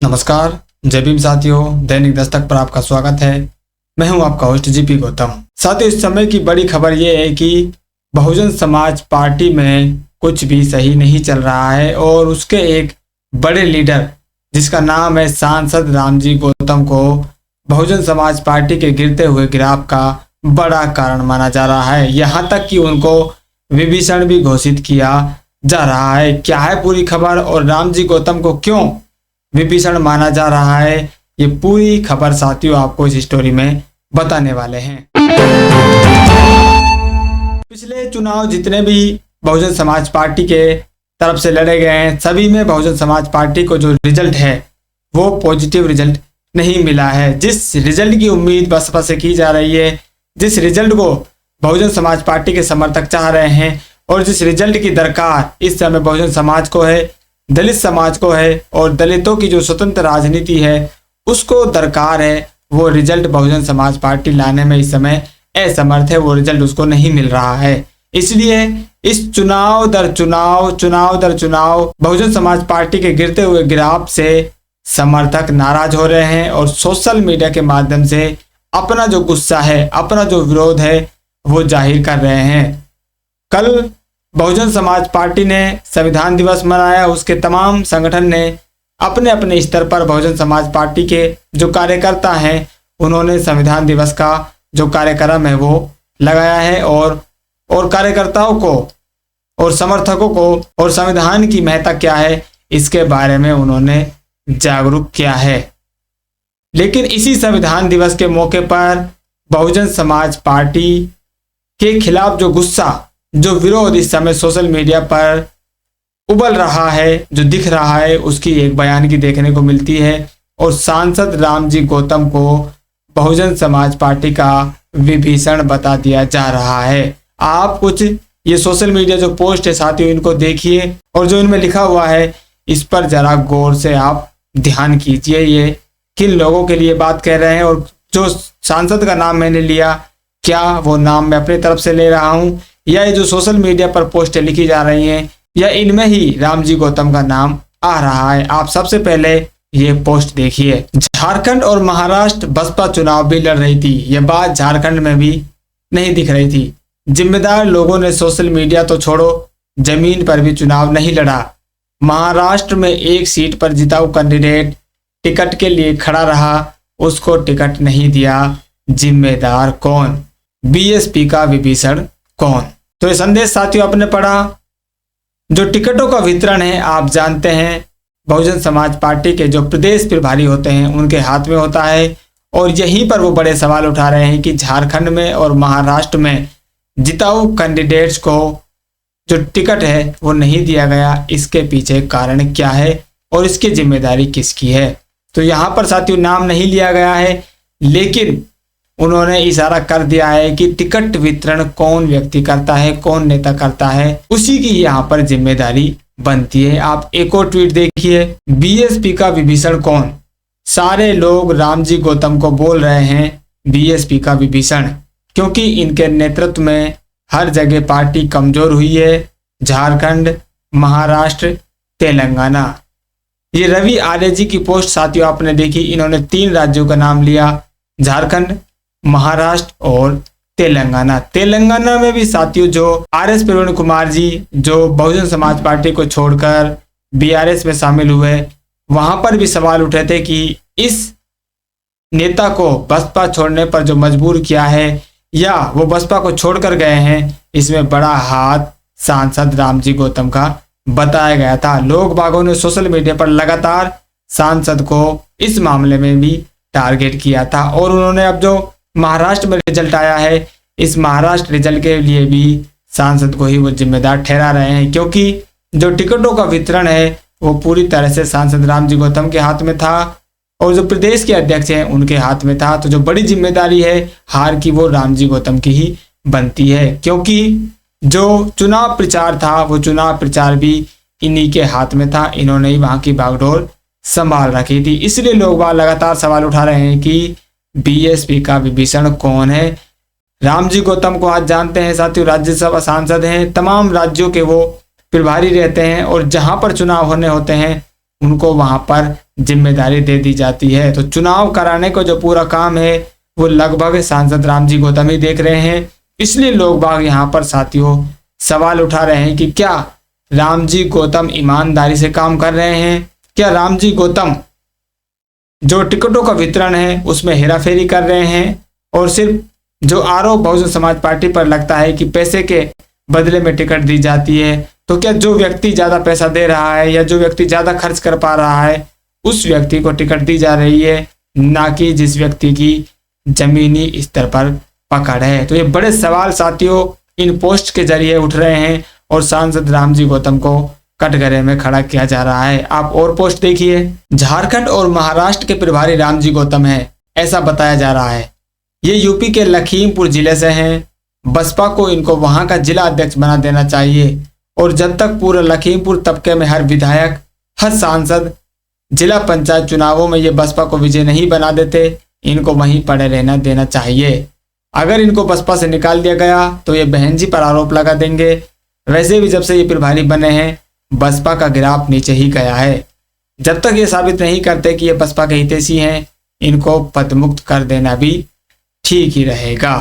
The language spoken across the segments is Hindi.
नमस्कार, जय भीम साथियों। दैनिक दस्तक पर आपका स्वागत है। मैं हूं आपका होस्ट जीपी गौतम। साथियों, इस समय की बड़ी खबर यह है कि बहुजन समाज पार्टी में कुछ भी सही नहीं चल रहा है और उसके एक बड़े लीडर जिसका नाम है सांसद रामजी गौतम को बहुजन समाज पार्टी के गिरते हुए ग्राफ का बड़ा कारण माना जा रहा है। यहाँ तक कि उनको विभीषण भी घोषित किया जा रहा है। क्या है पूरी खबर और रामजी गौतम को क्यों विभीषण माना जा रहा है, ये पूरी खबर साथियों आपको इस स्टोरी में बताने वाले हैं। पिछले चुनाव जितने भी बहुजन समाज पार्टी के तरफ से लड़े गए हैं, सभी में बहुजन समाज पार्टी को जो रिजल्ट है वो पॉजिटिव रिजल्ट नहीं मिला है। जिस रिजल्ट की उम्मीद बसपा से की जा रही है, जिस रिजल्ट को बहुजन समाज पार्टी के समर्थक चाह रहे हैं और जिस रिजल्ट की दरकार इस समय बहुजन समाज को है, दलित समाज को है और दलितों की जो स्वतंत्र राजनीति है उसको दरकार है, वो रिजल्ट बहुजन समाज पार्टी लाने में इस समय असमर्थ है। वो रिजल्ट उसको नहीं मिल रहा है। इसलिए इस चुनाव दर चुनाव बहुजन समाज पार्टी के गिरते हुए ग्राफ से समर्थक नाराज हो रहे हैं और सोशल मीडिया के माध्यम से अपना जो गुस्सा है, अपना जो विरोध है वो जाहिर कर रहे हैं। कल बहुजन समाज पार्टी ने संविधान दिवस मनाया। उसके तमाम संगठन ने अपने अपने स्तर पर बहुजन समाज पार्टी के जो कार्यकर्ता हैं उन्होंने संविधान दिवस का जो कार्यक्रम है वो लगाया है और कार्यकर्ताओं को और समर्थकों को और संविधान की महत्ता क्या है इसके बारे में उन्होंने जागरूक किया है। लेकिन इसी संविधान दिवस के मौके पर बहुजन समाज पार्टी के खिलाफ जो गुस्सा, जो विरोध इस समय सोशल मीडिया पर उबल रहा है, जो दिख रहा है, उसकी एक बयानगी देखने को मिलती है और सांसद रामजी गौतम को बहुजन समाज पार्टी का विभीषण बता दिया जा रहा है। आप कुछ ये सोशल मीडिया जो पोस्ट है साथियों इनको देखिए और जो इनमें लिखा हुआ है इस पर जरा गौर से आप ध्यान कीजिए। ये किन लोगों के लिए बात कह रहे हैं और जो सांसद का नाम मैंने लिया, क्या वो नाम मैं अपनी तरफ से ले रहा हूं या ये जो सोशल मीडिया पर पोस्टें लिखी जा रही हैं या इनमें ही रामजी गौतम का नाम आ रहा है। आप सबसे पहले ये पोस्ट देखिए। झारखंड और महाराष्ट्र बसपा चुनाव भी लड़ रही थी, ये बात झारखंड में भी नहीं दिख रही थी। जिम्मेदार लोगों ने सोशल मीडिया तो छोड़ो, जमीन पर भी चुनाव नहीं लड़ा। महाराष्ट्र में एक सीट पर जिताऊ कैंडिडेट टिकट के लिए खड़ा रहा, उसको टिकट नहीं दिया। जिम्मेदार कौन? बीएसपी का विभीषण कौन? तो ये संदेश साथियों आपने पढ़ा। जो टिकटों का वितरण है आप जानते हैं बहुजन समाज पार्टी के जो प्रदेश प्रभारी होते हैं उनके हाथ में होता है और यहीं पर वो बड़े सवाल उठा रहे हैं कि झारखंड में और महाराष्ट्र में जिताऊ कैंडिडेट्स को जो टिकट है वो नहीं दिया गया। इसके पीछे कारण क्या है और इसकी जिम्मेदारी किसकी है? तो यहाँ पर साथियों नाम नहीं लिया गया है, लेकिन उन्होंने इशारा कर दिया है कि टिकट वितरण कौन व्यक्ति करता है, कौन नेता करता है, उसी की यहाँ पर जिम्मेदारी बनती है। आप एक और ट्वीट देखिए। बीएसपी का विभीषण कौन? सारे लोग रामजी गौतम को बोल रहे हैं बीएसपी का विभीषण, क्योंकि इनके नेतृत्व में हर जगह पार्टी कमजोर हुई है। झारखंड, महाराष्ट्र, तेलंगाना। ये रवि आर्य जी की पोस्ट साथियों आपने देखी। इन्होंने 3 राज्यों का नाम लिया, झारखंड, महाराष्ट्र और तेलंगाना। तेलंगाना में भी साथियों जो आरएस प्रवीण कुमार जी जो बहुजन समाज पार्टी को छोड़कर बीआरएस में शामिल हुए, वहां पर भी सवाल उठे थे कि इस नेता को बसपा छोड़ने पर जो मजबूर किया है या वो बसपा को छोड़कर गए हैं, इसमें बड़ा हाथ सांसद रामजी गौतम का बताया गया था। लोग बागों ने सोशल मीडिया पर लगातार सांसद को इस मामले में भी टारगेट किया था और उन्होंने अब जो महाराष्ट्र में रिजल्ट आया है, इस महाराष्ट्र रिजल्ट के लिए भी सांसद को ही वो जिम्मेदार ठहरा रहे हैं, क्योंकि जो टिकटों का वितरण है वो पूरी तरह से सांसद रामजी गौतम के हाथ में था और जो प्रदेश के अध्यक्ष हैं उनके हाथ में था। तो जो बड़ी जिम्मेदारी है हार की वो रामजी गौतम की ही बनती है, क्योंकि जो चुनाव प्रचार था वो चुनाव प्रचार भी इन्हीं के हाथ में था। इन्होंने ही वहां की बागडोर संभाल रखी थी। इसलिए लोग वहां लगातार सवाल उठा रहे हैं कि बीएसपी का विभीषण कौन है। रामजी गौतम को आज जानते हैं साथियों, राज्यसभा सांसद हैं, तमाम राज्यों के वो प्रभारी रहते हैं और जहां पर चुनाव होने होते हैं उनको वहां पर जिम्मेदारी दे दी जाती है। तो चुनाव कराने को जो पूरा काम है वो लगभग सांसद रामजी गौतम ही देख रहे हैं। इसलिए लोग बाग यहाँ पर साथियों सवाल उठा रहे हैं कि क्या रामजी गौतम ईमानदारी से काम कर रहे हैं? क्या रामजी गौतम जो टिकटों का वितरण है उसमें हेराफेरी कर रहे हैं? और सिर्फ जो आरोप बहुजन समाज पार्टी पर लगता है कि पैसे के बदले में टिकट दी जाती है, तो क्या जो व्यक्ति ज्यादा पैसा दे रहा है या जो व्यक्ति ज्यादा खर्च कर पा रहा है उस व्यक्ति को टिकट दी जा रही है, ना कि जिस व्यक्ति की जमीनी स्तर पर पकड़ है? तो ये बड़े सवाल साथियों इन पोस्ट के जरिए उठ रहे हैं और सांसद रामजी गौतम को कटघरे में खड़ा किया जा रहा है। आप और पोस्ट देखिए। झारखंड और महाराष्ट्र के प्रभारी रामजी गौतम है, ऐसा बताया जा रहा है। ये यूपी के लखीमपुर जिले से हैं। बसपा को इनको वहां का जिला अध्यक्ष बना देना चाहिए और जब तक पूरे लखीमपुर तबके में हर विधायक, हर सांसद जिला पंचायत चुनावों में ये बसपा को विजय नहीं बना देते, इनको वहीं पड़े रहना देना चाहिए। अगर इनको बसपा से निकाल दिया गया तो ये बहन जी पर आरोप लगा देंगे। वैसे भी जब से ये प्रभारी बने हैं बसपा का गिराफ नीचे ही गया है। जब तक ये साबित नहीं करते कि ये बसपा के हितैषी हैं, इनको पदमुक्त कर देना भी ठीक ही रहेगा।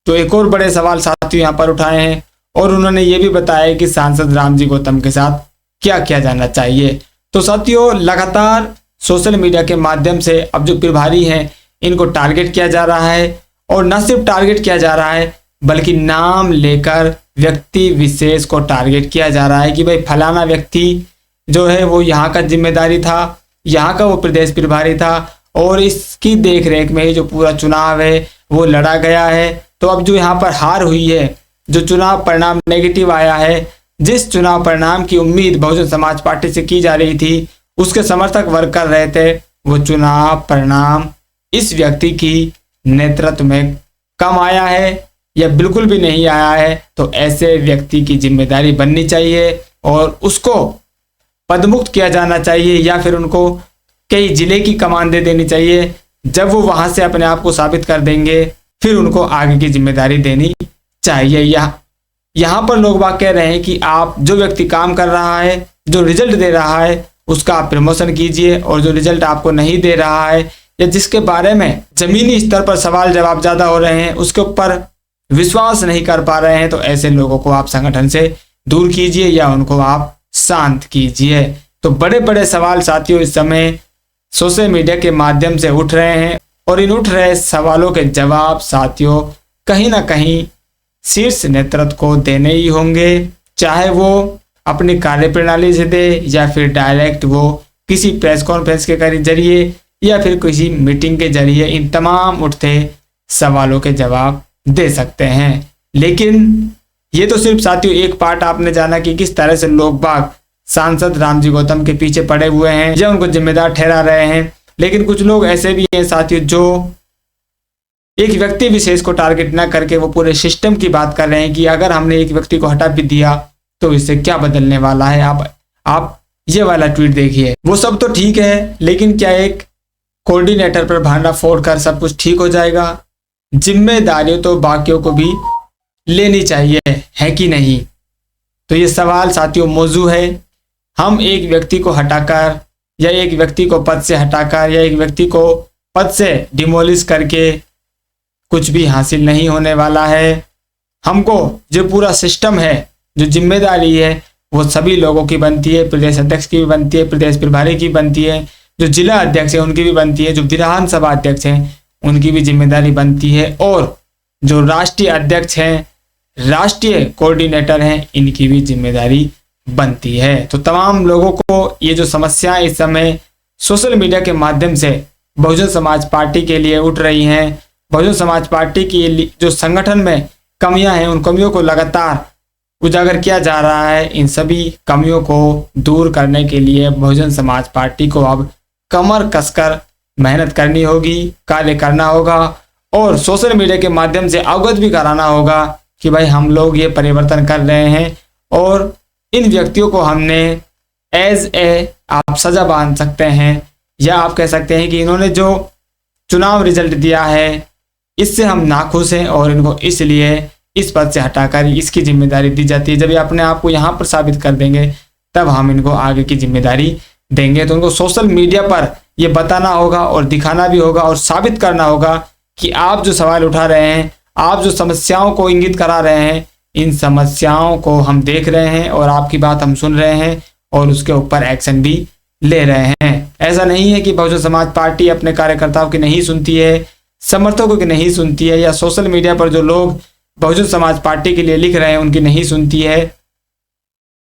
तो एक और बड़े सवाल साथियों यहाँ पर उठाए हैं और उन्होंने ये भी बताया कि सांसद रामजी गौतम के साथ क्या किया जाना चाहिए। तो साथियों लगातार सोशल मीडिया के माध्यम से अब जो प्रभारी हैं इनको टारगेट किया जा रहा है और न सिर्फ टारगेट किया जा रहा है बल्कि नाम लेकर व्यक्ति विशेष को टारगेट किया जा रहा है कि भाई फलाना व्यक्ति जो है वो यहाँ का जिम्मेदारी था, यहाँ का वो प्रदेश प्रभारी था और इसकी देखरेख में ही जो पूरा चुनाव है वो लड़ा गया है। तो अब जो यहाँ पर हार हुई है, जो चुनाव परिणाम नेगेटिव आया है, जिस चुनाव परिणाम की उम्मीद बहुजन समाज पार्टी से की जा रही थी, उसके समर्थक वर्ग कर रहे थे, वो चुनाव परिणाम इस व्यक्ति की नेतृत्व में कम आया है या बिल्कुल भी नहीं आया है। तो ऐसे व्यक्ति की जिम्मेदारी बननी चाहिए और उसको पदमुक्त किया जाना चाहिए या फिर उनको कई जिले की कमान दे देनी चाहिए। जब वो वहां से अपने आप को साबित कर देंगे फिर उनको आगे की जिम्मेदारी देनी चाहिए। यहाँ पर लोग बात कह रहे हैं कि आप जो व्यक्ति काम कर रहा है, जो रिजल्ट दे रहा है, उसका आप प्रमोशन कीजिए और जो रिजल्ट आपको नहीं दे रहा है या जिसके बारे में जमीनी स्तर पर सवाल जवाब ज्यादा हो रहे हैं, उसके ऊपर विश्वास नहीं कर पा रहे हैं, तो ऐसे लोगों को आप संगठन से दूर कीजिए या उनको आप शांत कीजिए। तो बड़े बड़े सवाल साथियों इस समय सोशल मीडिया के माध्यम से उठ रहे हैं और इन उठ रहे सवालों के जवाब साथियों कहीं ना कहीं शीर्ष नेतृत्व को देने ही होंगे, चाहे वो अपनी कार्यप्रणाली से दे या फिर डायरेक्ट वो किसी प्रेस कॉन्फ्रेंस के जरिए या फिर किसी मीटिंग के जरिए इन तमाम उठते सवालों के जवाब दे सकते हैं। लेकिन ये तो सिर्फ साथियों एक पार्ट आपने जाना कि किस तरह से लोग बाग सांसद रामजी गौतम के पीछे पड़े हुए हैं या उनको जिम्मेदार ठहरा रहे हैं। लेकिन कुछ लोग ऐसे भी हैं साथियों जो एक व्यक्ति विशेष को टारगेट ना करके वो पूरे सिस्टम की बात कर रहे हैं कि अगर हमने एक व्यक्ति को हटा भी दिया तो इससे क्या बदलने वाला है। आप ये वाला ट्वीट देखिए। वो सब तो ठीक है, लेकिन क्या एक कोऑर्डिनेटर पर भांडा फोड़ कर सब कुछ ठीक हो जाएगा? जिम्मेदारी तो बाकियों को भी लेनी चाहिए, है कि नहीं? तो ये सवाल साथियों मौजू है। हम एक व्यक्ति को हटाकर या एक व्यक्ति को पद से हटाकर या एक व्यक्ति को पद से डिमोलिश करके कुछ भी हासिल नहीं होने वाला है। हमको जो पूरा सिस्टम है, जो जिम्मेदारी है, वो सभी लोगों की बनती है। प्रदेश अध्यक्ष की भी बनती है, प्रदेश प्रभारी की बनती है, जो जिला अध्यक्ष है उनकी भी बनती है, जो विधानसभा अध्यक्ष हैं उनकी भी जिम्मेदारी बनती है और जो राष्ट्रीय अध्यक्ष हैं, राष्ट्रीय कोऑर्डिनेटर हैं, इनकी भी जिम्मेदारी बनती है। तो तमाम लोगों को ये जो समस्याएं इस समय सोशल मीडिया के माध्यम से बहुजन समाज पार्टी के लिए उठ रही हैं, बहुजन समाज पार्टी की जो संगठन में कमियां हैं उन कमियों को लगातार उजागर किया जा रहा है। इन सभी कमियों को दूर करने के लिए बहुजन समाज पार्टी को अब कमर कसकर मेहनत करनी होगी, कार्य करना होगा और सोशल मीडिया के माध्यम से अवगत भी कराना होगा कि भाई हम लोग ये परिवर्तन कर रहे हैं और इन व्यक्तियों को हमने एज ए आप सजा बांध सकते हैं या आप कह सकते हैं कि इन्होंने जो चुनाव रिजल्ट दिया है इससे हम नाखुश हैं और इनको इसलिए इस पद से हटाकर इसकी जिम्मेदारी दी जाती है। जब ये अपने आप को यहाँ पर साबित कर देंगे तब हम इनको आगे की जिम्मेदारी देंगे। तो उनको सोशल मीडिया पर ये बताना होगा और दिखाना भी होगा और साबित करना होगा कि आप जो सवाल उठा रहे हैं, आप जो समस्याओं को इंगित करा रहे हैं, इन समस्याओं को हम देख रहे हैं और आपकी बात हम सुन रहे हैं और उसके ऊपर एक्शन भी ले रहे हैं। ऐसा नहीं है कि बहुजन समाज पार्टी अपने कार्यकर्ताओं की नहीं सुनती है, समर्थकों की नहीं सुनती है, या सोशल मीडिया पर जो लोग बहुजन समाज पार्टी के लिए लिख रहे हैं उनकी नहीं सुनती है।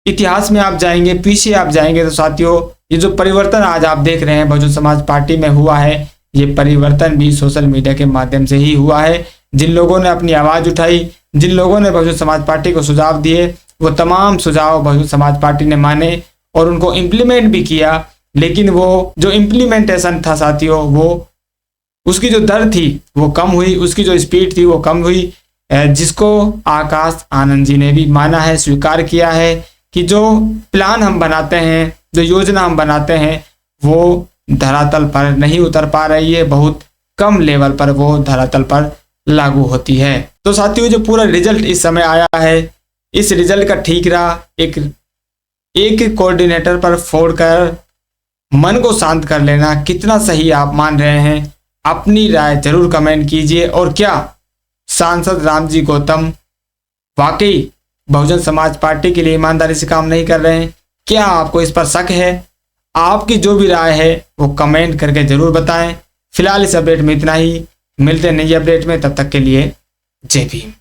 इतिहास में आप जाएंगे, पीछे आप जाएंगे तो साथियों, ये जो परिवर्तन आज आप देख रहे हैं बहुजन समाज पार्टी में हुआ है, ये परिवर्तन भी सोशल मीडिया के माध्यम से ही हुआ है। जिन लोगों ने अपनी आवाज उठाई, जिन लोगों ने बहुजन समाज पार्टी को सुझाव दिए, वो तमाम सुझाव बहुजन समाज पार्टी ने माने और उनको इम्प्लीमेंट भी किया। लेकिन वो जो इम्प्लीमेंटेशन था साथियों, वो उसकी जो दर थी वो कम हुई, उसकी जो स्पीड थी वो कम हुई, जिसको आकाश आनंद जी ने भी माना है, स्वीकार किया है कि जो प्लान हम बनाते हैं, जो योजना हम बनाते हैं, वो धरातल पर नहीं उतर पा रही है, बहुत कम लेवल पर वो धरातल पर लागू होती है। तो साथियों, जो पूरा रिजल्ट इस समय आया है, इस रिजल्ट का ठीकरा एक कोऑर्डिनेटर पर फोड़कर मन को शांत कर लेना कितना सही आप मान रहे हैं? अपनी राय जरूर कमेंट कीजिए। और क्या सांसद रामजी गौतम वाकई बहुजन समाज पार्टी के लिए ईमानदारी से काम नहीं कर रहे हैं? क्या आपको इस पर शक है? आपकी जो भी राय है वो कमेंट करके जरूर बताएं। फिलहाल इस अपडेट में इतना ही, मिलते हैं नई अपडेट में, तब तक के लिए जय भीम।